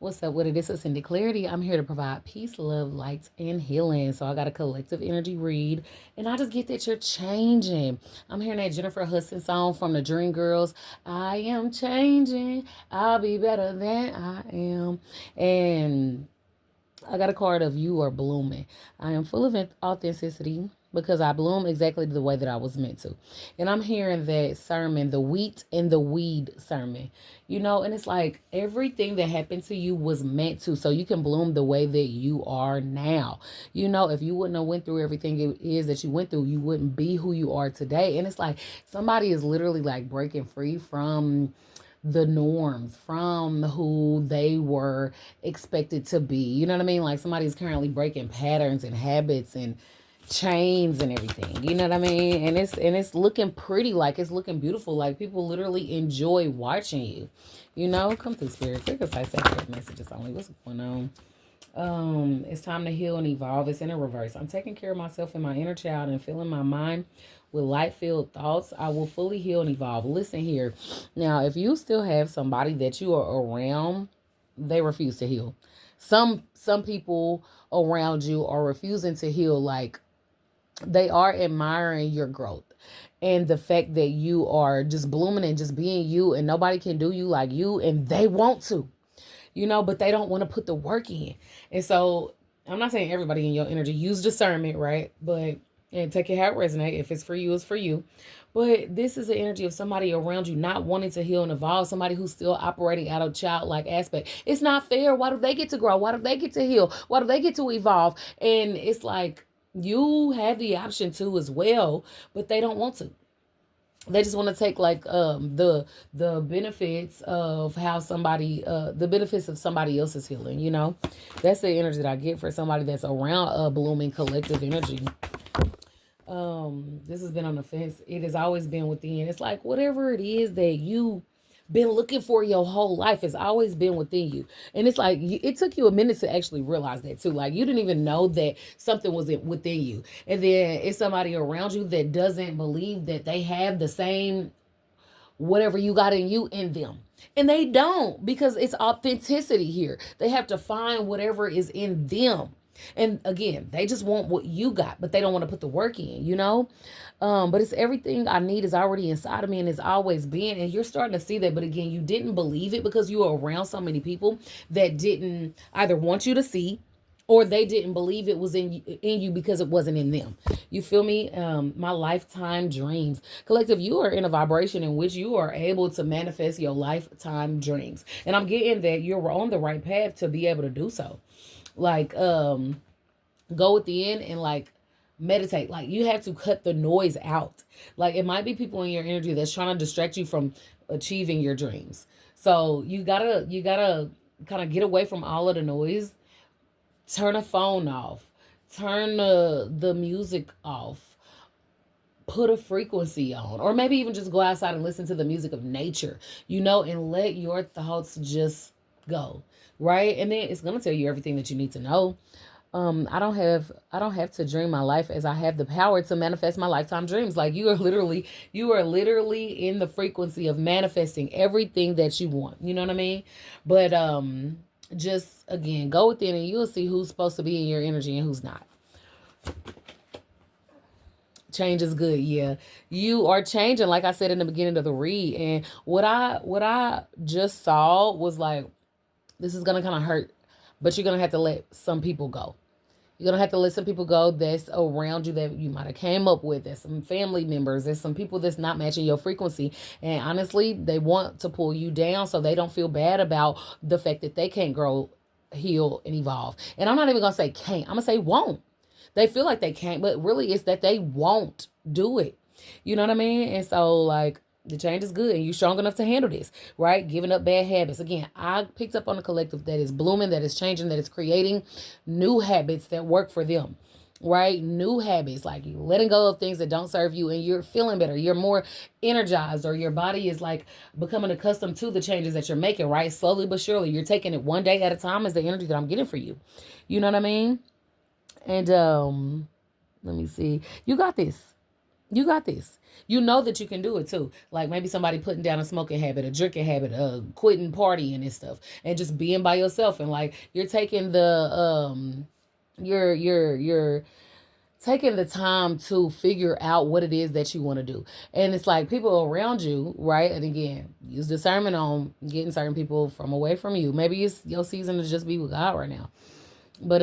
What's up with it? This is Cindy Clarity. I'm here to provide peace, love, light, and healing. So I got a collective energy read, and I just get that you're changing. I'm hearing that Jennifer Hudson song from the Dream Girls. I am changing. I'll be better than I am. And I got a card of you are blooming. I am full of authenticity because I bloom exactly the way that I was meant to. And I'm hearing that sermon, the wheat and the weed sermon, and it's like everything that happened to you was meant to, so you can bloom the way that you are now. If you wouldn't have went through everything it is that you went through, you wouldn't be who you are today. And it's like somebody is literally like breaking free from the norms, from who they were expected to be. You know what I mean? Like somebody's currently breaking patterns and habits and chains and everything. You know what I mean? And it's looking pretty, like it's looking beautiful. Like people literally enjoy watching you. Come through spirit. Quick concise accurate messages only. What's going on? It's time to heal and evolve. It's in a reverse. I'm taking care of myself and my inner child and filling my mind with light-filled thoughts. I will fully heal and evolve. Listen here. Now, if you still have somebody that you are around, they refuse to heal. Some people around you are refusing to heal, like they are admiring your growth and the fact that you are just blooming and just being you, and nobody can do you like you, and they want to, but they don't want to put the work in. And so I'm not saying everybody in your energy use discernment, right? But and take it how it resonates. If it's for you, it's for you. But this is the energy of somebody around you not wanting to heal and evolve, somebody who's still operating out of childlike aspect. It's not fair. Why do they get to grow? Why do they get to heal? Why do they get to evolve? And it's like you have the option to as well, but they don't want to. They just want to take like the benefits of how somebody the benefits of somebody else's healing. That's the energy that I get for somebody that's around a blooming collective energy. This has been on the fence. It has always been within. It's like whatever it is that you been looking for your whole life has always been within you. And it's like it took you a minute to actually realize that too. Like you didn't even know that something was within you. And then it's somebody around you that doesn't believe that they have the same whatever you got in you in them. And they don't, because it's authenticity here. They have to find whatever is in them. And again, they just want what you got, but they don't want to put the work in. But it's everything I need is already inside of me and it's always been. And you're starting to see that. But again, you didn't believe it because you were around so many people that didn't either want you to see, or they didn't believe it was in you because it wasn't in them. You feel me? My lifetime dreams. Collective, you are in a vibration in which you are able to manifest your lifetime dreams. And I'm getting that you're on the right path to be able to do so. Like, go within and like meditate. Like you have to cut the noise out. Like it might be people in your energy that's trying to distract you from achieving your dreams. So you gotta kind of get away from all of the noise. Turn a phone off. Turn the music off. Put a frequency on. Or maybe even just go outside and listen to the music of nature, and let your thoughts just go. Right? And then it's gonna tell you everything that you need to know. I don't have to dream my life, as I have the power to manifest my lifetime dreams. Like you are literally in the frequency of manifesting everything that you want. You know what I mean? But just again, go within and you'll see who's supposed to be in your energy and who's not. Change is good. Yeah, you are changing, like I said in the beginning of the read. And what I just saw was like, this is gonna kind of hurt, but you're gonna have to let some people go. You're gonna have to let some people go that's around you that you might have came up with. There's some family members. There's some people that's not matching your frequency, and honestly, they want to pull you down so they don't feel bad about the fact that they can't grow, heal, and evolve. And I'm not even gonna say can't. I'm gonna say won't. They feel like they can't, but really it's that they won't do it. You know what I mean? And so like the change is good and you're strong enough to handle this, right? Giving up bad habits. Again, I picked up on a collective that is blooming, that is changing, that is creating new habits that work for them. Right? New habits, like you letting go of things that don't serve you and you're feeling better. You're more energized, or your body is like becoming accustomed to the changes that you're making, right? Slowly but surely. You're taking it one day at a time is the energy that I'm getting for you. You know what I mean? And let me see. You got this. You got this. You know that you can do it too. Like maybe somebody putting down a smoking habit, a drinking habit, quitting partying and stuff, and just being by yourself. And like you're taking you're taking the time to figure out what it is that you want to do. And it's like people around you, right? And again, use discernment on getting certain people from away from you. Maybe it's your season to just be with God right now. But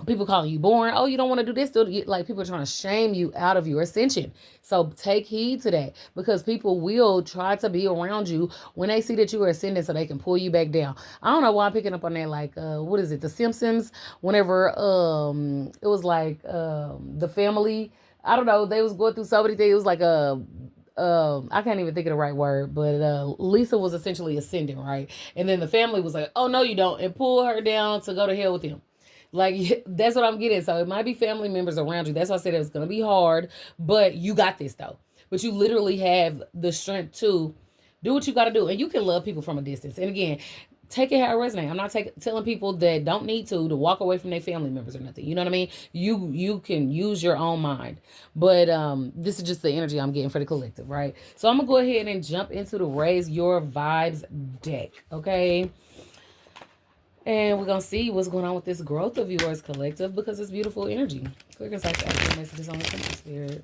people calling you boring. Oh, you don't want to do this. Like people are trying to shame you out of your ascension. So take heed to that, because people will try to be around you when they see that you are ascending so they can pull you back down. I don't know why I'm picking up on that. Like, what is it? The Simpsons, whenever it was like the family, I don't know, they was going through so many things. It was like I can't even think of the right word, but Lisa was essentially ascending, right? And then the family was like, oh, no, you don't, and pull her down to go to hell with him. Like, that's what I'm getting. So it might be family members around you. That's why I said it was going to be hard, but you got this though. But you literally have the strength to do what you got to do. And you can love people from a distance. And again, take it how it resonates. I'm not telling people that don't need to walk away from their family members or nothing. You know what I mean? You can use your own mind. But this is just the energy I'm getting for the collective, right? So I'm going to go ahead and jump into the Raise Your Vibes deck, okay? And we're going to see what's going on with this growth of yours, collective, because it's beautiful energy. Clear, concise, accurate messages on the Spirit.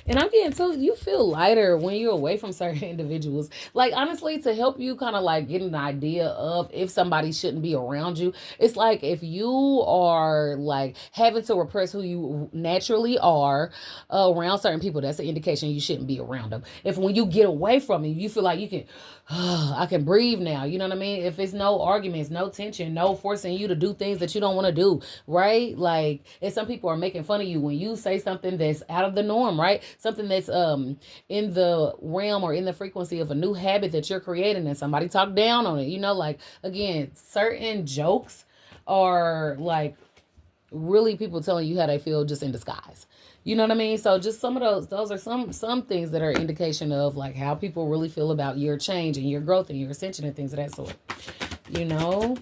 And I'm getting told you feel lighter when you're away from certain individuals. Like, honestly, to help you kind of like get an idea of if somebody shouldn't be around you. It's like if you are like having to repress who you naturally are around certain people, that's an indication you shouldn't be around them. If when you get away from them, you feel like you can, I can breathe now. You know what I mean? If it's no arguments, no tension, no forcing you to do things that you don't want to do, right? Like, if some people are making fun of you when you say something that's out of the norm, right? Something that's in the realm or in the frequency of a new habit that you're creating, and somebody talk down on it. You know, like, again, certain jokes are like really people telling you how they feel just in disguise. You know what I mean? So just some of those are some things that are indication of like how people really feel about your change and your growth and your ascension and things of that sort. You know,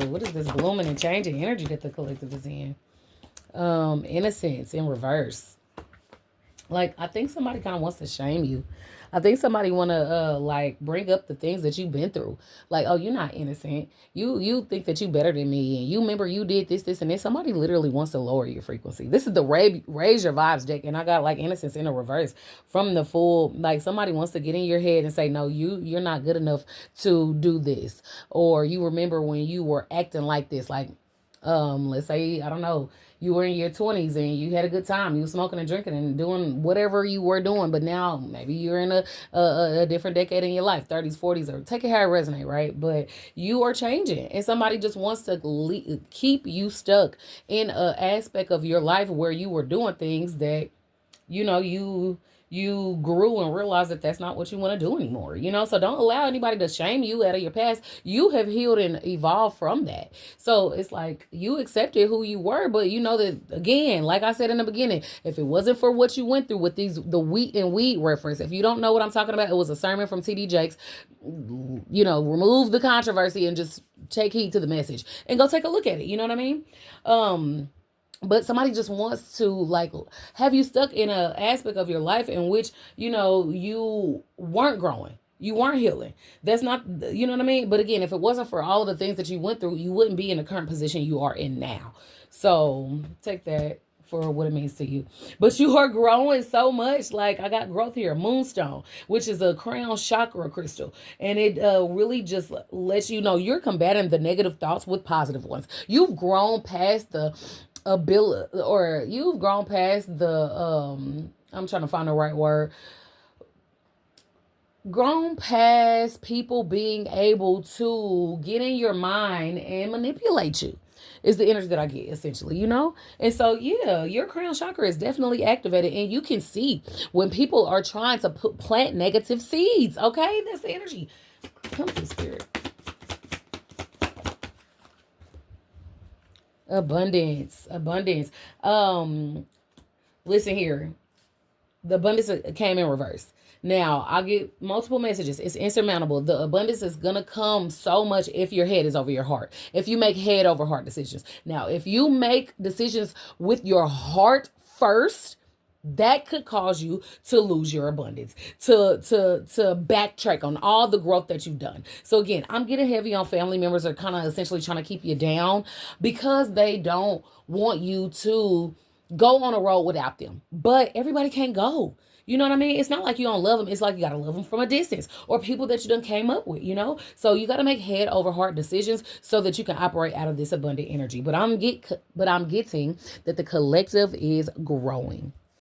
what is this blooming and changing energy that the collective is in? Innocence in reverse. Like, I think somebody kind of wants to shame you. I think somebody want to like bring up the things that you've been through. Like, oh, you're not innocent. You think that you better than me, and you remember you did this and this. Somebody literally wants to lower your frequency. This is the Raise Your Vibes deck, and I got like innocence in a reverse from the full. Like, somebody wants to get in your head and say, no, you're not good enough to do this, or you remember when you were acting like this, like. Let's say, I don't know, you were in your 20s and you had a good time. You were smoking and drinking and doing whatever you were doing, but now maybe you're in a different decade in your life, 30s, 40s, or take it how it resonate, right? But you are changing, and somebody just wants to keep you stuck in an aspect of your life where you were doing things that, you know, you grew and realized that that's not what you want to do anymore, you know? So don't allow anybody to shame you out of your past. You have healed and evolved from that. So it's like you accepted who you were, but you know that, again, like I said in the beginning, if it wasn't for what you went through with the wheat and weed reference, if you don't know what I'm talking about, it was a sermon from T.D. Jakes. You know, remove the controversy and just take heed to the message and go take a look at it. You know what I mean? But somebody just wants to like have you stuck in an aspect of your life in which, you know, you weren't growing. You weren't healing. That's not, you know what I mean? But again, if it wasn't for all of the things that you went through, you wouldn't be in the current position you are in now. So take that for what it means to you. But you are growing so much. Like, I got growth here, Moonstone, which is a crown chakra crystal. And it really just lets you know you're combating the negative thoughts with positive ones. You've grown past the ability, or you've grown past the I'm trying to find the right word, grown past people being able to get in your mind and manipulate you, is the energy that I get, essentially, you know? And so, yeah, your crown chakra is definitely activated, and you can see when people are trying to plant negative seeds, okay? That's the energy. Come to Spirit. Abundance. Listen here. The abundance came in reverse. Now, I get multiple messages. It's insurmountable. The abundance is going to come so much if your head is over your heart. If you make head over heart decisions. Now, if you make decisions with your heart first, that could cause you to lose your abundance, to backtrack on all the growth that you've done. So again, I'm getting heavy on family members that are kind of essentially trying to keep you down because they don't want you to go on a road without them. But everybody can't go. You know what I mean? It's not like you don't love them. It's like you got to love them from a distance, or people that you done came up with, you know? So you got to make head over heart decisions so that you can operate out of this abundant energy. But I'm getting that the collective is growing.